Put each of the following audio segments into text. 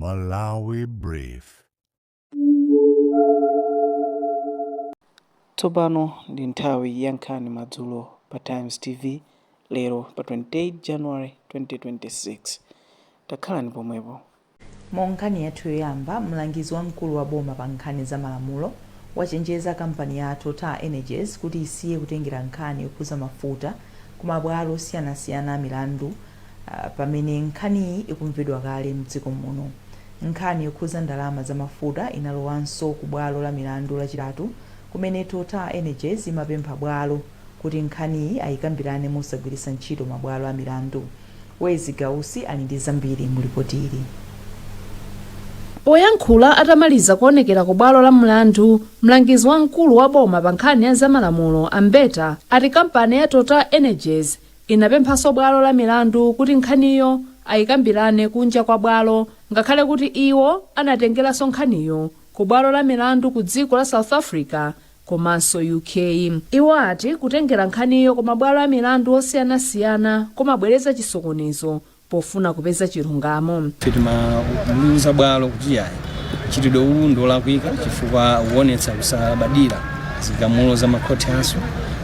Malawi Brief. Tsopano ndi nthawi ya nkhani madzulo pa Times TV lero pa 28 January 2026. Takhalani pomwepo. Mu nkhani yathu yoyamba, mlangizi wamkulu wa boma pa nkhani za malamulo wachenjeza kampani ya Total Energies kuti isiye kutengera nkhani yokhuza mafuta ku mabwalo osiyanasiyana a milandu pamene nkhaniyi ikumvedwa kale mdziko muno. Nkhani yokhuza ndalama za mafuta inalowanso ku bwalo la milandu lachitatu kumene Total Energies imapempha bwalo kuti nkhaniyi ayikambirane mosagwiritsa ntchito mabwalo a milandu. Wezi Gausi ali ndi zambiri mu ripoti ili. Poyankhula atamaliza kuonekera ku bwalo la mlandu, mlangizi wamkulu wa boma pa nkhani ya zamalamulo Ambeta ati kampani ya Total Energies inapemphanso bwalo la milandu kuti nkhaniyo ayikambirane kunja kwa bwalo, ngakhale kuti iwo anatengeranso nkhaniyo ku bwalo la milandu ku dziko la South Africa komanso UK. Iwo ati kutengera nkhaniyo ku mabwalo a milandu osiyanasiyana kumabwereza chisokonezo pofuna kupeza chilungamo. Timamuuza bwalo kuti yayi chitidwe uwu ndolakwika chifukwa uonetsa kusalabadira zigamulo za makhoti aso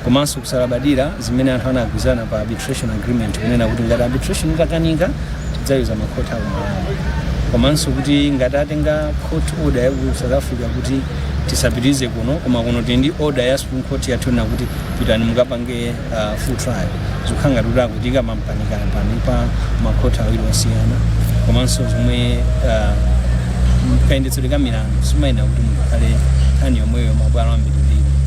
komanso kusalabadira zimene anthu anagwizana pa arbitration agreement kunena kuti ngati arbitration itakanika tidzayuza makhoti awo Malawi, komanso kuti ngati atenga court order ya ku South Africa kuti tisapitirize kuno koma kuno tili ndi order ya Supreme Court yatuna kuti pitani mukapange full trial zokhanga kuti akutika mampanikani pa makhoti awiri osiyana komanso zomwe kayendetsedwe ka milandu simayenera kuti munthu akhale nkhani yomweyo mabwalo ambiri.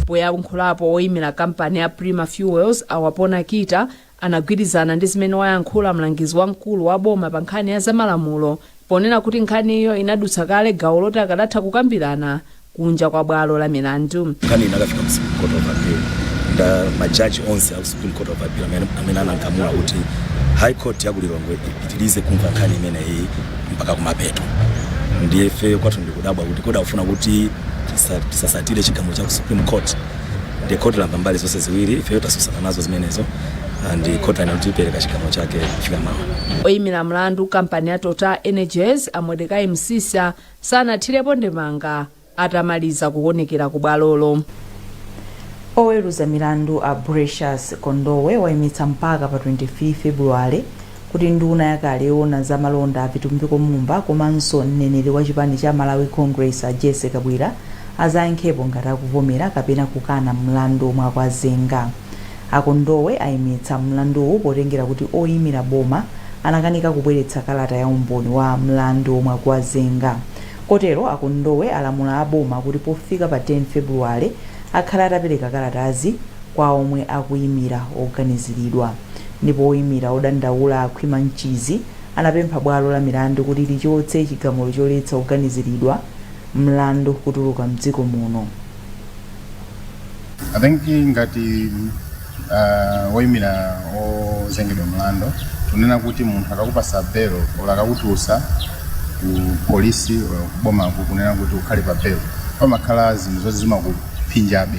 Poyankhulapo oyimira kampani ya Prima Fuels Awapona Kita anagwirizana ndi zimene wayankhula mlangizi wamkulu wa boma pa nkhani ya zamalamulo ponena kuti nkhaniyo inadutsa kale gawo loti akadatha kukambirana kunja kwa bwalo la milandu. Nkhani inakafika ku Supreme Court of Appeal nda majaji onse a Supreme Court of Appeal amene anangamula kuti High Court ya ku Lilongwe ipitirize kumva nkhani imene iyi mpaka kumapeto. Ndiye ife kwathu ndikudabwa kuti koda ufuna kuti tisasatire chigamulo cha Supreme Court. Ndiye court la mbali zonse ziwiri ife tasusana nazo zimenezo and court inatipereka chigamulo chake kufika mawa. Oyimira mlandu kampani ya Total Energies Amwedekai Msisa sanathirepo ndemanga atamaliza kuonekera ku bwalolo. Oweruza milandu a Precious Kondowe wayimitsa mpaka pa 25 February kuti nduna yakale yona za malonda apitumbiko mumba komanso mneneri wa chipani cha Malawi Congress a Jesse Kabwira azayankhepo ngati akuvomera kapena kukana mlandu mwakwazenga. Akondowe ayimitsa mlanduwu potengera kuti oyimira boma anakanika kubweretsa kalata ya umboni wa mlandu mwakwazenga. Kotero Akondowe alamula aboma kuti pofika pa 10 February akhala atapereka kalatazi kwa omwe akuyimira oganiziridwa. Ndipo oyimira odandaula akhwima mchizi anapempha bwalo la milandu kuti lichotse chigamulo choletsa oganiziridwa mlandu kutuluka mdziko muno. I think ngati oyimira ozengedwa mlandu tunena kuti munthu akakupasa belo ola akakutulutsa ku polisi boma kunena kuti ukhale pa belo pamakhala zinthu zoti zimakuphinjabe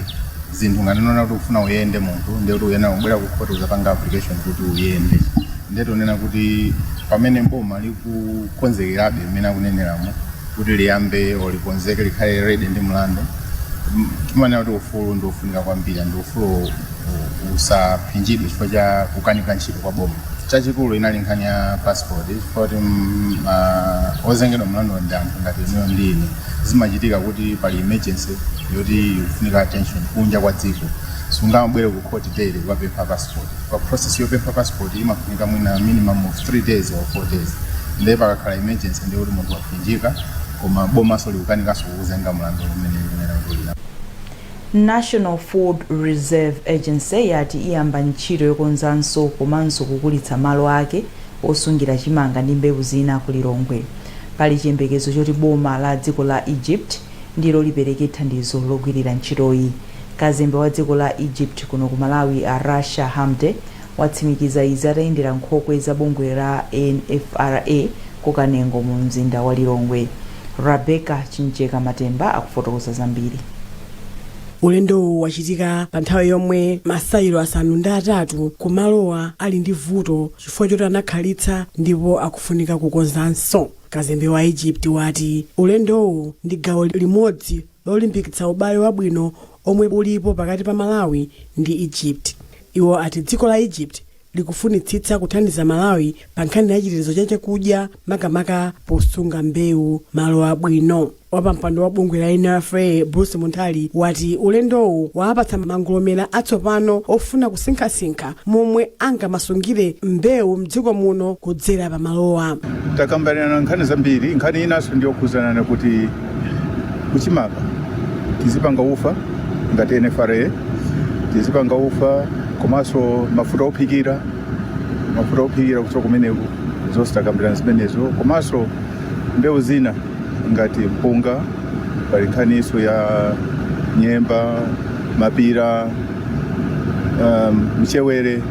zinthu ngati nona kuti ufuna uyende munthu ndiye kuti uyena ubwera ku court uzapanga application kuti uyende. Ndiye tunena kuti pamene boma likukonzekerabe imene akuneneramo kuti liyambe olikonzeke likhale ready ndi mlandu timanena kuti ufulu ndi ufunika kwambiri ndi ufulu usaphinjidwe chifukwa cha kukanika ntchito kwa boma. Chachikulu inali nkhani ya passport kuti ozengedwa mlandu ndi anthu ngati inuyo ndi ine zimachitika kuti pali emergency yoti ufunika attention kunja kwa dziko sungabwere ku court daily ukapempha passport. Pa process yopempha passport imafunika mwina minimum of 3 days or 4 days. Ndiye pakakhala emergency ndiye kuti munthu waphinjika koma boma soli kukanikanso kuzenga mlandu umene kulira. National Food Reserve Agency yati iyamba ntchito yokonzanso komanso kukulitsa malo ake osungira chimanga ndi mbewu zina ku Lilongwe. Pali chiyembekezo choti boma la dziko la Egypt ndilo lipereke thandizo logwirira ntchitoyi. Kazembe wa dziko la Egypt kuno ku Malawi a Rasha Hamde watsimikiza izi atayendera nkhokwe za bungwe la NFRA kukanengo mu mzinda wa Lilongwe. Rebecca Chincheka Matemba akufotokoza zambiri. Ulendo wachitika pa nthawi yomwe masayiro asanu ndi atatu kumalowa ali ndi vuto chifukwa choti anakhalitsa ndipo akufunika kukonzanso. kazembe wa Egypt wati ulendowu ndi gawo limodzi lolimbikitsa ubale wabwino omwe ulipo pakati pa Malawi ndi Egypt. Iwo ati dziko la Egypt likufunitsitsa kuthandiza Malawi pa nkhani ya chitetezo cha chakudya makamaka posunga mbewu malo abwino. Wapampando wa bungwe la NFA Bruce Muntali wati ulendowu wapatsa mangolomera atsopano ofuna kusinkhasinkha momwe angamasungire mbewu mdziko muno kudzera pa malowa. Takambirana nkhani zambiri, nkhani inaso ndiyokhuzana kuti kuchimanga tizipanga ufa ngati NFRA, tizipanga ufa komanso mafuta ophikira kuchoka kumeneko zonse takambirana zimenezo, komanso mbewu zina ngati mpunga, pali nkhaniso ya nyemba, mapira, mchewere,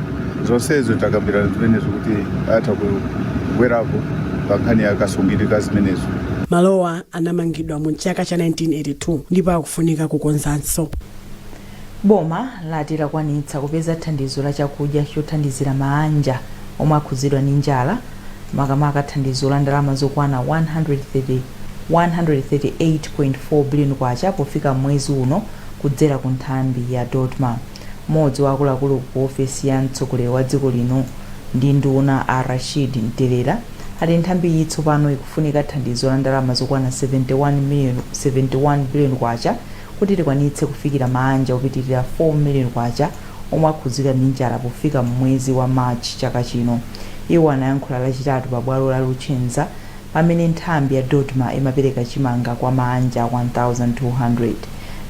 zonsezo takambirana zimenezo kuti atha kubwerapo pa nkhani ya kasungidwe zimenezo. Malowa anamangidwa mu chaka cha 1982 ndipo akufunika kukonzanso. Boma lati lakwanitsa kupeza thandizo la chakudya chothandizira mabanja omwe akhuzidwa ndi njala, makamaka thandizo la ndalama zokwana 138.4 billion kwacha pofika mwezi uno kudzera ku nthambi ya Dotma. Mmodzi wa akuluakulu ku ofesi ya mtsogoleri wa dziko lino ndi nduna Rashid Mterera ati nthambi iyi tsopano ikufunika thandizo la ndalama zokwana 71 billion kwacha kuti likwanitse kufikira mabanja opitirira 4 million kwacha omwe akhuzidwa ndi njala pofika mwezi wa March chaka chino. Iwo anayankhula lachitatu pa bwalo la Luchenza pamene nthambi ya Dotma imapereka chimanga kwa mabanja 1200.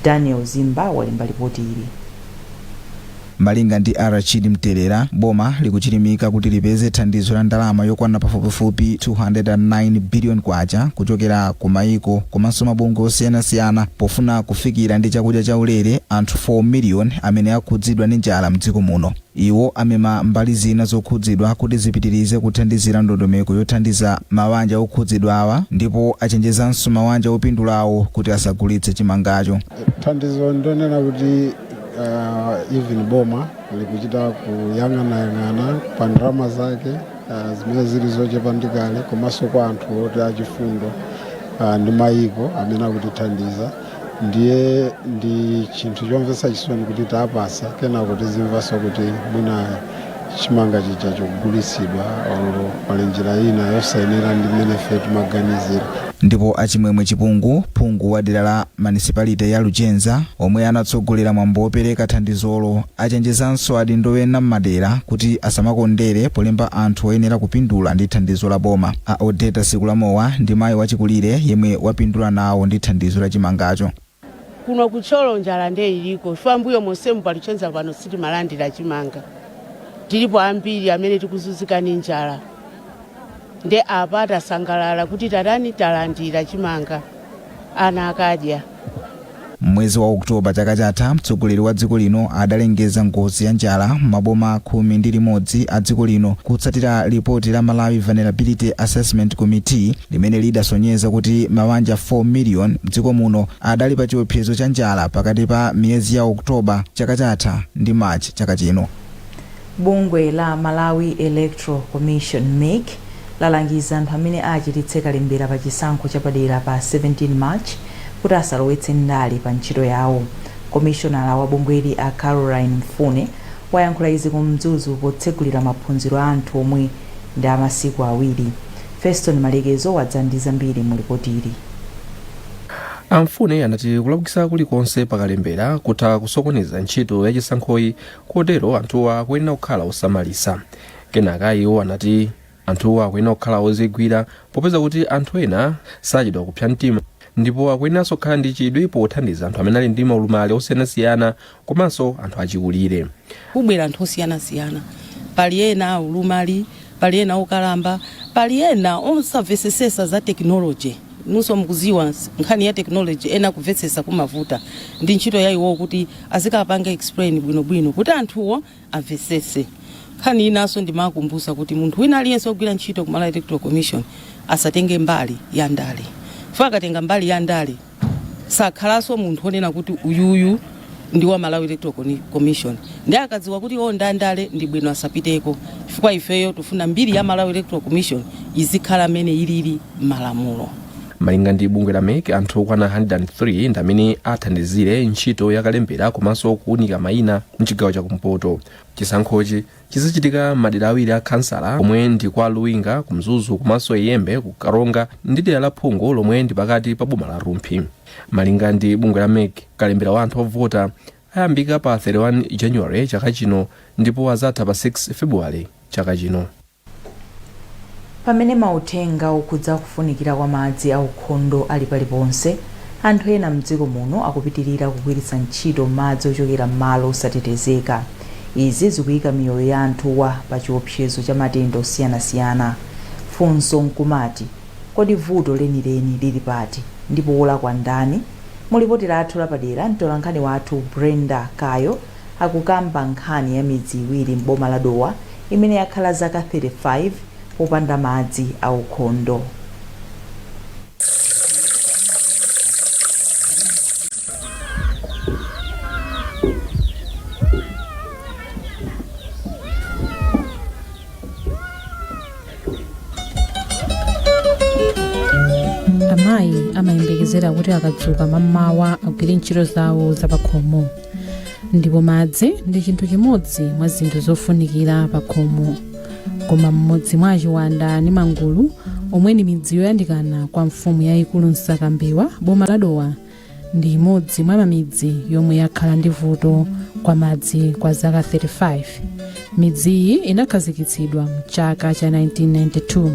Daniel Zimba walemba ripoti ili. Malinga ndi Rashid Mterera, boma likuchilimika kuti lipeze thandizo la ndalama yokwana pafupifupi 209 billion kwacha kuchokera ku maiko komanso mabungwe osiyanasiyana pofuna kufikira ndi chakudya cha ulere anthu 4 million amene akhudzidwa ndi njala mdziko muno. Iwo amema mbali zina zokhudzidwa kuti zipitirize kuthandizira ndondomeko yothandiza mabanja okhudzidwa awa, ndipo achenjezanso mabanja opindulawo kuti asagulitse chimangacho. Thandizo ndonena kuti even boma likuchita kuyang'anayang'ana pa ndalama zake zimene zili zochepa ndikale komanso kwa anthu oti achifundo ndi maiko amene akutithandiza. Ndiye ndi chinthu chomvetsa chisoni kuti tapasa kenako tizimvanso kuti mwina chimanga chicha chogulitsidwa pali njira ina yosayenera ndi mmene ife timaganizira. Ndipo achimwemwe phungu wa dera la municipality ya Luchenza omwe anatsogolera mwambo opereka thandizolo achenjezanso adindo ena m'madera kuti asamakondere polemba anthu oyenera kupindula ndi thandizo la boma. A Odeta Sikulamowa ndi mayi wachikulire yemwe wapindula nawo ndi thandizo la chimangacho. Kuno kucholo njala nde iliko chifambuyo monsemu pa Luchenza pano siti malandira chimanga. Tilipo ambiri amene tikuzunzika ndi njala. Nde apata sangalala kuti tatani talandira chimanga ana akadya. Mwezi wa Oktoba chaka chatha mtsogoleri wa dziko lino adalengeza ngozi ya njala maboma 11 a dziko lino kutsatira ripoti la Malawi Vulnerability Assessment Committee limene lidasonyeza kuti mabanja 4 million dziko muno adali pa chiopsezo cha njala pakati pa miyezi ya Oktoba chaka chatha ndi March chaka chino. Bungwe la Malawi Electoral Commission MEC lalangiza anthu amene achititse kalembera pa chisankho chapadera pa 17 March kuti asalowetse ndale pa ntchito yawo. Commissioner wa bungweli a Caroline Mfune wayankhula izi ku Mzuzu potsegulira maphunziro a anthu omwe ndi amasiku awiri. Feston Malekezo wadzandiza mbiri mu ripoti ili. Amfune anati kulabukisa kulikonse pakalembera kutha kusokoneza ntchito ya chisankhoyi kotero anthuwa akuyenera kukhala osamalisa. Kenaka iwo anati anthuwa akuyenera kukhala ozigwira popeza kuti anthu ena sachedwa kupsa mtima, ndipo akuyeneranso kukhala ndi chidwi pothandiza anthu amene ali ndi maulumali osiyanasiyana komanso anthu achikulire. Kubwera anthu osiyanasiyana, pali ena aulumali, pali ena okalamba, pali ena osamvetsesa za technology. Nunso mukuziwa nkhani ya technology ena kumvetsesa kumavuta ndi ntchito yayiwo kuti azikapanga explain bwinobwino kuti anthuwo amvetsese. Nkhani inaso ndimakumbutsa kuti munthu wina aliyense ogwira ntchito ku Malawi Electoral Commission asatenge mbali ya ndale. Akatenga mbali ya ndale sakhalanso munthu onena kuti uyuyu ndi wa Malawi Electoral Commission ndi akadziwa kuti ndandale ndi bwino asapiteko chifukwa ifeyo tufuna mbiri ya Malawi Electoral Commission izikhala amene ilili malamulo. malinga ndi bungwe la MEC anthu okwana 103 ndi amene athandizire ntchito yakalembera komanso kuunika mayina mchigawo chakumpoto. Chisankhochi chizichitika madera awiri a kansala omwe ndi kwa Luwinga kumzuzu komanso Iyembe ku Karonga ndi dera la Phungo lomwe ndi pakati pa boma la Rumphi. Malinga ndi bungwe la MEC kalembera wa anthu ovota ayambika pa 31 January chaka chino ndipo azatha pa 6 February chaka chino. Pamene mauthenga okhudza kufunikira kwa madzi aukhondo ali paliponse, anthu ena mdziko muno akupitirira kugwiritsa ntchito madzi ochokera m'malo osatetezeka. Izi zikuyika miyoyo ya anthuwa pa chiopsezo cha matenda osiyanasiyana. Funso nkumati, kodi vuto lenileni lili pati ndipo wolakwa ndani? Mulipoti lathu lapadera mtolankhani wathu Brenda Kayo akukamba nkhani ya midzi iwiri m'boma la Dowa imene yakhala zaka 35 popanda madzi aukhondo. Amayi amayembekezera kuti akadzuka mmawa agwire ntchito zawo zapakhomo, ndipo madzi ndi chinthu chimodzi mwa zinthu zofunikira pakhomo. Koma mmodzi mwa achiwanda ndi mangulu omwe ni midzi yoyandikana kwa mfumu yayikulu Nsakambiwa boma la Dowa ndi imodzi mwa mamidzi yomwe yakhala ndi vuto kwa madzi kwa zaka 35. Midzi iyi inakhazikitsidwa mchaka cha 1992,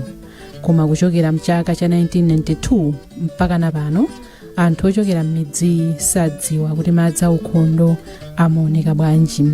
koma kuchokera mchaka cha 1992 mpaka napano anthu ochokera m'midzi sadziwa kuti madzi aukhondo amaoneka bwanji.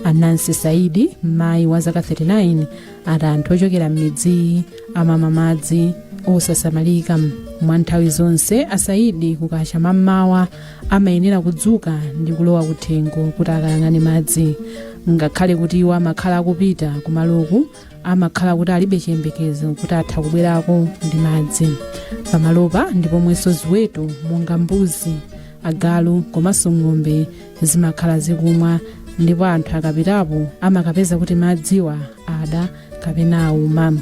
Anansi Saidi, mayi wa zaka 39, ati anthu ochokera m'midzi amamwa madzi osasamalika. Mwa nthawi zonse Asaidi kukacha mmawa amayenera kudzuka ndi kulowa kuthengo kuti akayang'ane madzi. Ngakhale kuti iwo amakhala akupita kumaloku, amakhala kuti alibe chiyembekezo kuti atha kubwerako ndi madzi. Pamalopa ndipo mwenso ziweto monga mbuzi, agalu komanso ng'ombe zimakhala zikumwa, ndipo anthu akapitapo amakapeza kuti madziwa ada kapena auma.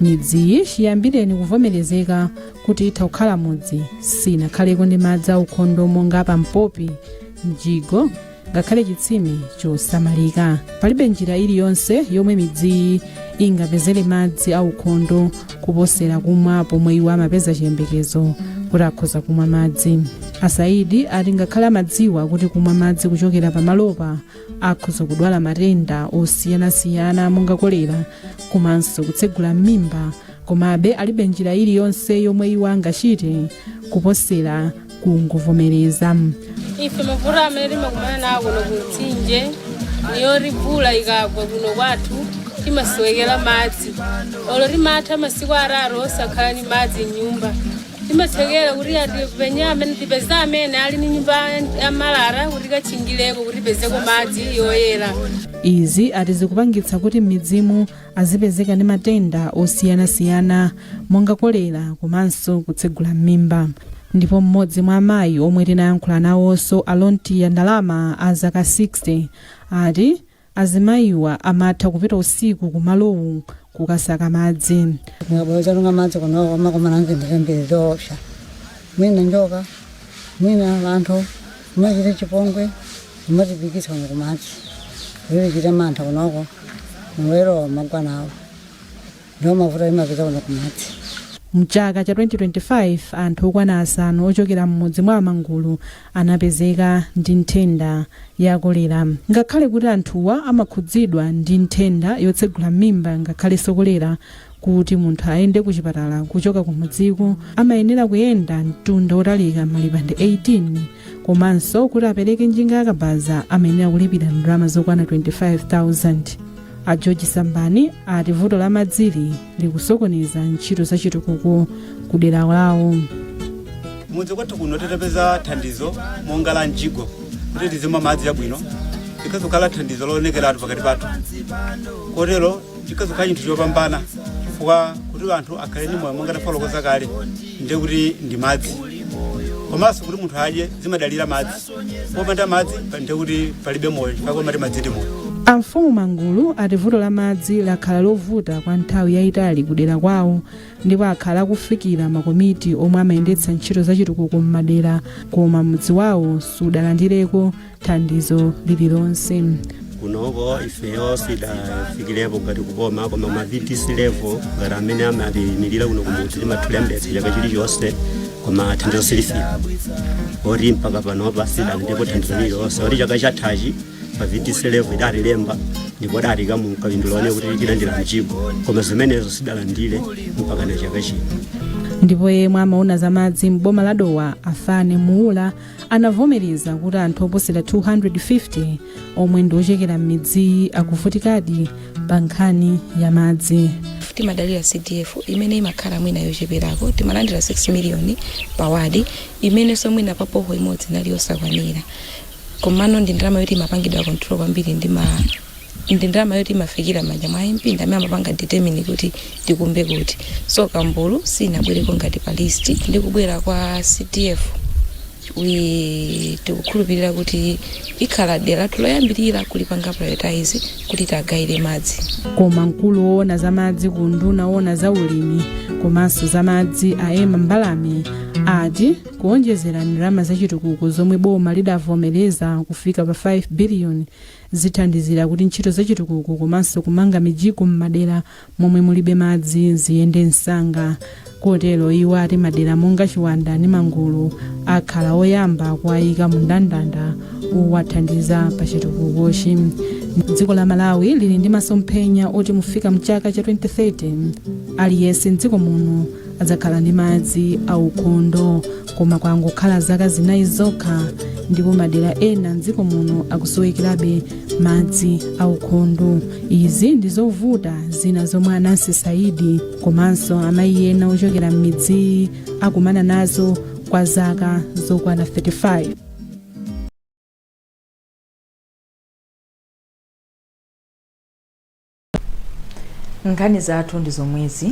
Midziyi chiyambireni kuvomerezeka kuti itha kukhala mudzi sinakhaleko ndi madzi aukhondo monga pa Mpopi, Mjigo, ngakhale chitsime chosamalika. Palibe njira iliyonse yomwe midziyi ingapezere madzi aukhondo kuposera kumwa pomwe iwo amapeza chiyembekezo kuti akhoza kumwa madzi. Asaidi ati ngakhale amadziwa kuti kumwa madzi kuchokera pamalopa akhoza kudwala matenda osiyanasiyana monga kolera komanso kutsegula m'mimba, komabe alibe njira iliyonse yomwe iwo angachite kuposera kungovomereza. Ife mavuto amene timakumana nawo kuno kumtsinje niyo rivula ikagwa kuno kwathu timasiwekera madzi. Olo timatha masiku araro osakhala ni madzi m'nyumba. Timathekera kuti atipenye amene tipeza amene ali ni nyumba ya malara kuti kachingileko kuti tipezeko madzi yoyera. Izi ati zikupangitsa kuti m'midzimu azipezeka ndi matenda osiyanasiyana monga kolera komanso kutsegula m'mimba. Ndipo mmodzi mwa amayi omwe tinayankhula nawonso Alontia Ndalama a zaka 60 ati azimayiwa amatha kupita usiku kumalowu kukasaka madzi. Ngabaweza lunga madzi kuno amakomana ngindikambiri zoopsa. Mwina njoka, mwina anthu, mwachite chipongwe, mwachipikisa kuno kumadzi. Wili chite mantha kunoko, mwero magwana awo. Ndo mavuta imapita kuno kumadzi. Mchaka cha 2025 anthu okwana asanu ochokera mmodzi mwa amangulu anapezeka ndi nthenda ya kolera. Ngakhale kuti anthuwa amakhudzidwa ndi nthenda yotsegula m'mimba ngakhale sokolera, kuti munthu ayende ku chipatala kuchoka kumudziko amayenera kuyenda mtunda otalika malipande 18, komanso kuti apereke njinga yakabaza amayenera kulipira ndalama zokwana 25,000. A George Sambani ati vuto la madziri likusokoneza ntchito za chitukuko kudera lawo. Mudzi kwathu kuno tetapeza thandizo monga la Mjigo kuti tizimwa madzi abwino, tikazokhala thandizo loonekera anthu pakati pathu. Kotero tikazokhala chinthu chopambana chifukwa kuti anthu akhale ndi moyo monga tafotokoza kale ndiye kuti ndi madzi komanso kuti munthu adye zimadalira madzi popanda madzi ndiye kuti palibe moyo chifukwa komati madzi ndi moyo. amfumu Mangulu ati vuto la madzi lakhala lovuta kwa nthawi yayitali kudera kwawo ndipo akhala akufikira makomiti omwe amayendetsa ntchito zachitukuko m'madera koma mudzi wawo sudalandireko thandizo lililonse. kunoko ifeyo sidafikirepo ngati kuboma koma ma VDC level ngati amene amayimirira kuno kumudzi timathulembetsa chaka chilichonse koma thandizo silifika oti mpaka panopa sidalandireko thandizo lililonse oti chaka chathachi pa VDC level idalilemba ndipo datika mu kalindolone kuti tilandira mjigo koma zimenezo sidalandire mpaka na chaka chino. ndipo yemwe amaona za madzi m'boma la Dowa Afane Muula anavomereza kuti anthu oposera 250 omwe ndi ochokera m'midzi akuvutikadi pa nkhani ya madzi. timadalira CDF imene imakhala mwina yocheperako timalandira 6 miliyoni pa wadi imene somwina papoho imodzi nali yosakwanira komano ndi ndalama yoti imapangidwa control kwambiri ndi ndalama yoti imafikira manja mwa MP amene amapanga determine kuti tikumbe kuti so Kambulu sinabwereko ngati pa list ndi kubwera kwa CDF tikukhulupirira kuti ikhala dera loyambirira kulipanga prioritize kuti tagaire madzi. koma mkulu woona za madzi ku nduna woona za ulimi komanso za madzi Aema Mbalame ati kuonjezera ndalama zachitukuko zomwe boma lidavomereza kufika pa 5 biliyoni zithandizira kuti ntchito zachitukuko komanso kumanga mijiko m'madera momwe mulibe madzi ziyende msanga. kotero iwo ati madera monga Chiwanda ndi Mangulu akhala oyamba kuwayika mu ndandanda owathandiza pa chitukukochi. dziko la Malawi lili ndi masomphenya oti mufika mchaka cha 2030 aliyense mdziko muno adzakhala ndi madzi aukhondo koma kwangokhala zaka zinayi zokha ndipo madera ena mdziko muno akusowekerabe madzi aukhondo. izi ndi zovuta zina zomwe Anansi Saidi komanso amayi ena ochokera m'midzi akumana nazo kwa zaka zokwana 35. nkhani zathu ndi zomwezi.